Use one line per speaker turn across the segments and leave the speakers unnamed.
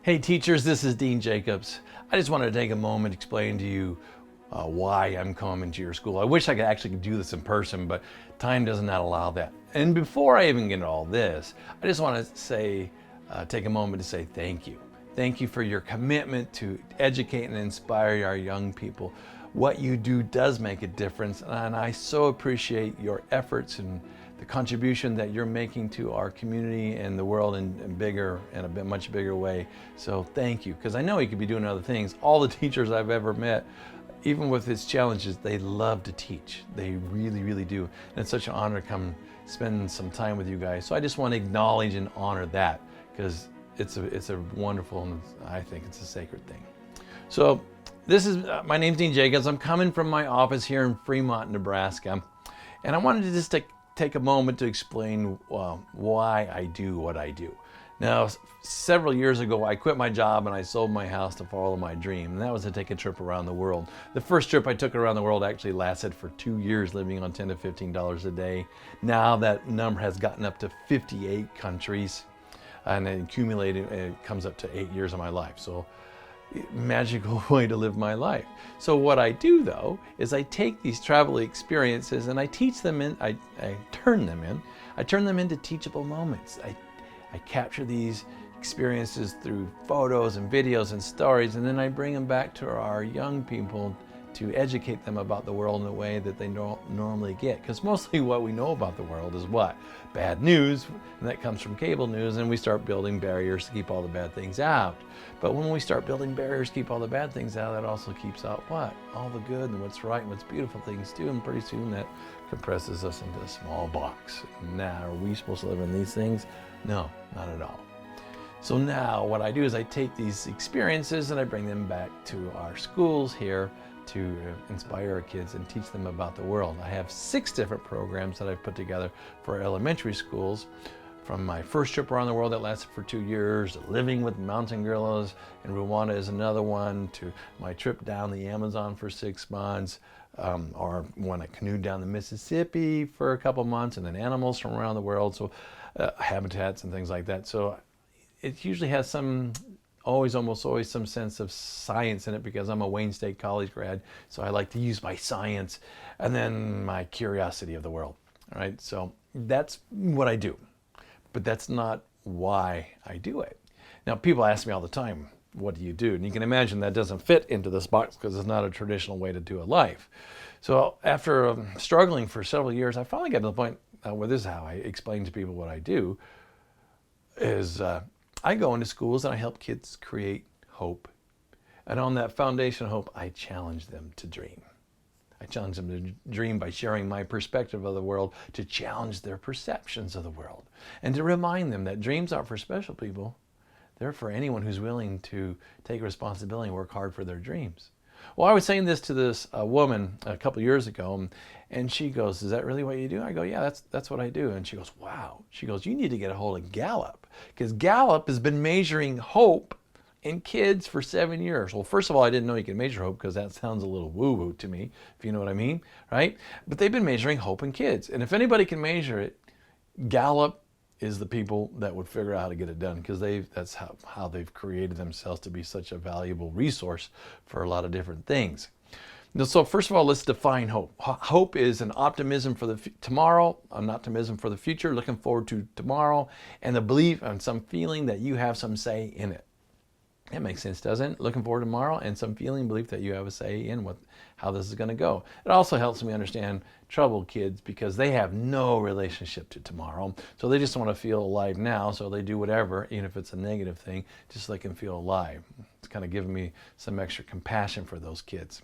Hey teachers, this is Dean Jacobs. I just wanted to take a moment to explain to you why I'm coming to your school. I wish I could actually do this in person, but time does not allow that. And before I even get into all this, I just want to say, take a moment to say thank you. Thank you for your commitment to educate and inspire our young people. What you do does make a difference, and I so appreciate your efforts and the contribution that you're making to our community and the world in a much bigger way. So thank you, because I know you could be doing other things. All the teachers I've ever met, even with its challenges, they love to teach. They really, really do. And it's such an honor to come spend some time with you guys. So I just want to acknowledge and honor that, because it's a wonderful, and I think it's a sacred thing. So this is, my name's Dean Jacobs. I'm coming from my office here in Fremont, Nebraska. And I wanted to just take a moment to explain why I do what I do. Now, several years ago, I quit my job and I sold my house to follow my dream, and that was to take a trip around the world. The first trip I took around the world actually lasted for 2 years, living on $10 to $15 a day. Now that number has gotten up to 58 countries, and then accumulated, it comes up to 8 years of my life. So magical way to live my life. So what I do though is I take these travel experiences and I teach them in, I turn them into teachable moments. I capture these experiences through photos and videos and stories, and then I bring them back to our young people to educate them about the world in a way that they don't normally get. Because mostly what we know about the world is what? Bad news, and that comes from cable news, and we start building barriers to keep all the bad things out. But when we start building barriers to keep all the bad things out, that also keeps out what? All the good and what's right and what's beautiful things too, and pretty soon that compresses us into a small box. Now, are we supposed to live in these things? No, not at all. So now what I do is I take these experiences and I bring them back to our schools here to inspire our kids and teach them about the world. I have 6 different programs that I've put together for elementary schools. From my first trip around the world that lasted for 2 years, living with mountain gorillas in Rwanda is another one, to my trip down the Amazon for 6 months, or when I canoed down the Mississippi for a couple months, and then animals from around the world, so habitats and things like that. So it usually has almost always some sense of science in it, because I'm a Wayne State College grad, so I like to use my science and then my curiosity of the world. All right, so that's what I do, but that's not why I do it. Now, people ask me all the time, what do you do? And you can imagine that doesn't fit into this box, because it's not a traditional way to do a life. So after struggling for several years, I finally got to the point where this is how I explain to people what I do, is I go into schools and I help kids create hope. And on that foundation of hope, I challenge them to dream. I challenge them to dream by sharing my perspective of the world, to challenge their perceptions of the world, and to remind them that dreams aren't for special people. They're for anyone who's willing to take responsibility and work hard for their dreams. Well, I was saying this to this woman a couple years ago, and she goes, "Is that really what you do?" I go, "Yeah, that's what I do." And she goes, "Wow." She goes, "You need to get a hold of Gallup, because Gallup has been measuring hope in kids for 7 years." Well, first of all, I didn't know you could measure hope, because that sounds a little woo-woo to me, if you know what I mean, right? But they've been measuring hope in kids. And if anybody can measure it, Gallup is the people that would figure out how to get it done, because that's how they've created themselves to be such a valuable resource for a lot of different things. So first of all, let's define hope. Hope is an optimism for the tomorrow, an optimism for the future, looking forward to tomorrow, and the belief and some feeling that you have some say in it. That makes sense, doesn't it? Looking forward to tomorrow and some feeling, belief that you have a say in how this is going to go. It also helps me understand troubled kids, because they have no relationship to tomorrow. So they just want to feel alive now, so they do whatever, even if it's a negative thing, just so they can feel alive. It's kind of giving me some extra compassion for those kids,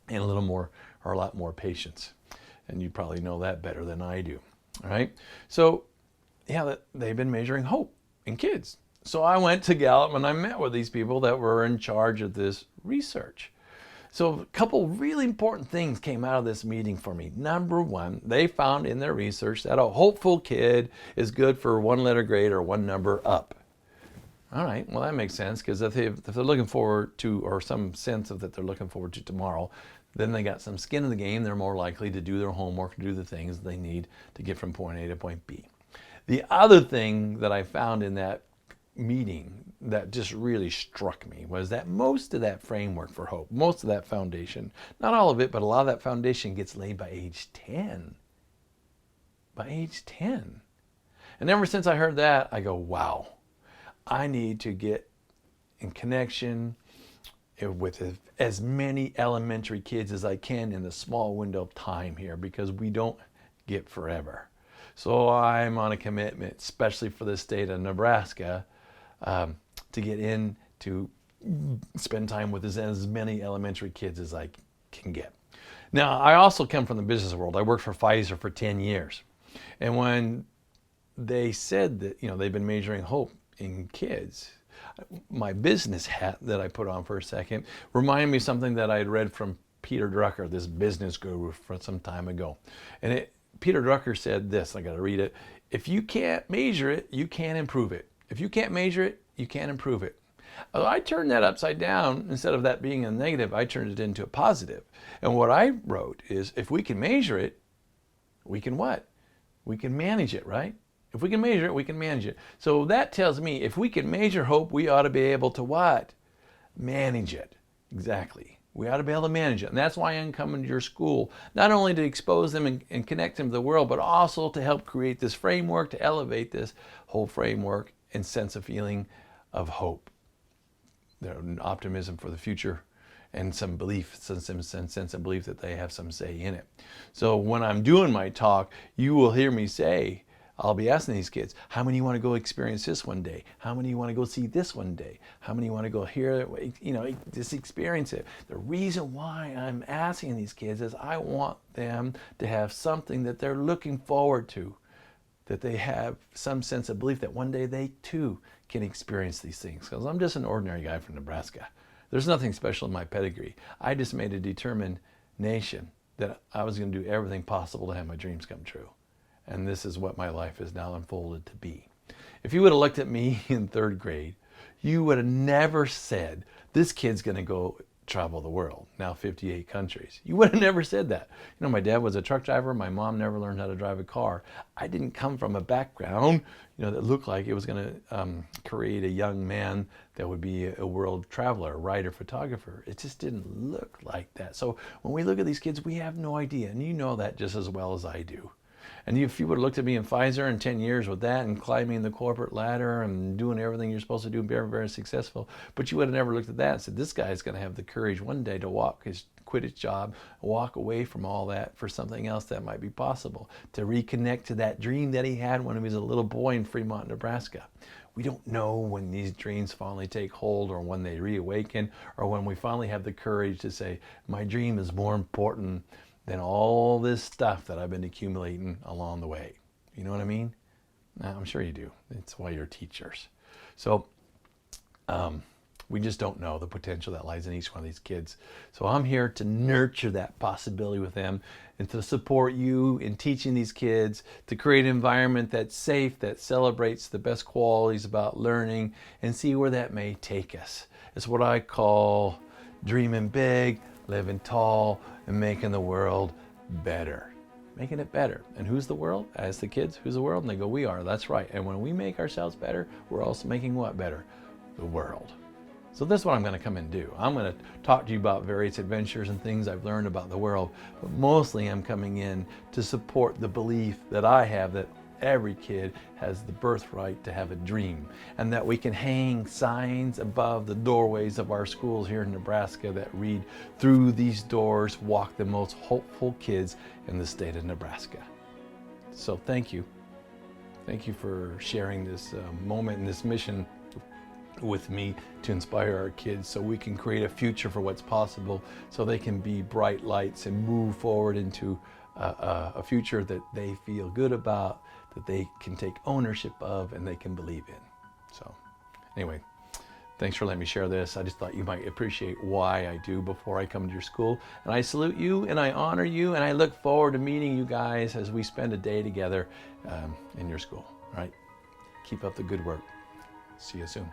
and a lot more patience. And you probably know that better than I do. All right? So, yeah, they've been measuring hope in kids. So I went to Gallup and I met with these people that were in charge of this research. So a couple really important things came out of this meeting for me. Number one, they found in their research that a hopeful kid is good for 1-letter grade or 1 number up. All right, well, that makes sense, because if they're looking forward to, or some sense of that they're looking forward to tomorrow, then they got some skin in the game. They're more likely to do their homework, to do the things they need to get from point A to point B. The other thing that I found in that meeting that just really struck me was that most of that framework for hope, most of that foundation, not all of it, but a lot of that foundation gets laid by age 10. By age 10. And ever since I heard that, I go, wow, I need to get in connection with as many elementary kids as I can in the small window of time here, because we don't get forever. So I'm on a commitment, especially for the state of Nebraska, to get in to spend time with as many elementary kids as I can get. Now, I also come from the business world. I worked for Pfizer for 10 years. And when they said that, they've been measuring hope in kids, my business hat that I put on for a second reminded me of something that I had read from Peter Drucker, this business guru, from some time ago. And Peter Drucker said this, I got to read it: if you can't measure it, you can't improve it. If you can't measure it, you can't improve it. I turned that upside down. Instead of that being a negative, I turned it into a positive. And what I wrote is, if we can measure it, we can what? We can manage it, right? If we can measure it, we can manage it. So that tells me if we can measure hope, we ought to be able to what? Manage it. Exactly. We ought to be able to manage it. And that's why I'm coming to your school, not only to expose them and connect them to the world, but also to help create this framework, to elevate this whole framework and sense of feeling of hope, optimism for the future, and some belief, some sense of belief that they have some say in it. So when I'm doing my talk, you will hear me say, I'll be asking these kids, how many want to go experience this one day? How many want to go see this one day? How many want to go here, just experience it? The reason why I'm asking these kids is I want them to have something that they're looking forward to, that they have some sense of belief that one day they too can experience these things. Because I'm just an ordinary guy from Nebraska. There's nothing special in my pedigree. I just made a determination that I was going to do everything possible to have my dreams come true. And this is what my life is now unfolded to be. If you would have looked at me in third grade, you would have never said, this kid's going to go travel the world, now 58 countries. You would have never said that. My dad was a truck driver. My mom never learned how to drive a car. I didn't come from a background, that looked like it was going to create a young man that would be a world traveler, a writer, photographer. It just didn't look like that. So when we look at these kids, we have no idea. And you know that just as well as I do. And if you would have looked at me in Pfizer in 10 years with that and climbing the corporate ladder and doing everything you're supposed to do, very, very successful, but you would have never looked at that and said, this guy's going to have the courage one day to quit his job, walk away from all that for something else that might be possible, to reconnect to that dream that he had when he was a little boy in Fremont, Nebraska. We don't know when these dreams finally take hold, or when they reawaken, or when we finally have the courage to say, my dream is more important than all this stuff that I've been accumulating along the way. You know what I mean? I'm sure you do. It's why you're teachers. So we just don't know the potential that lies in each one of these kids. So I'm here to nurture that possibility with them and to support you in teaching these kids, to create an environment that's safe, that celebrates the best qualities about learning, and see where that may take us. It's what I call dreaming big, living tall, and making the world better. Making it better. And who's the world? As the kids, who's the world? And they go, we are. That's right. And when we make ourselves better, we're also making what better? The world. So this is what I'm going to come and do. I'm going to talk to you about various adventures and things I've learned about the world, but mostly I'm coming in to support the belief that I have that every kid has the birthright to have a dream, and that we can hang signs above the doorways of our schools here in Nebraska that read, through these doors walk the most hopeful kids in the state of Nebraska. So thank you. Thank you for sharing this moment and this mission with me to inspire our kids so we can create a future for what's possible, so they can be bright lights and move forward into a future that they feel good about, that they can take ownership of, and they can believe in. So anyway, thanks for letting me share this. I just thought you might appreciate why I do before I come to your school. And I salute you and I honor you, and I look forward to meeting you guys as we spend a day together in your school. All right? Keep up the good work. See you soon.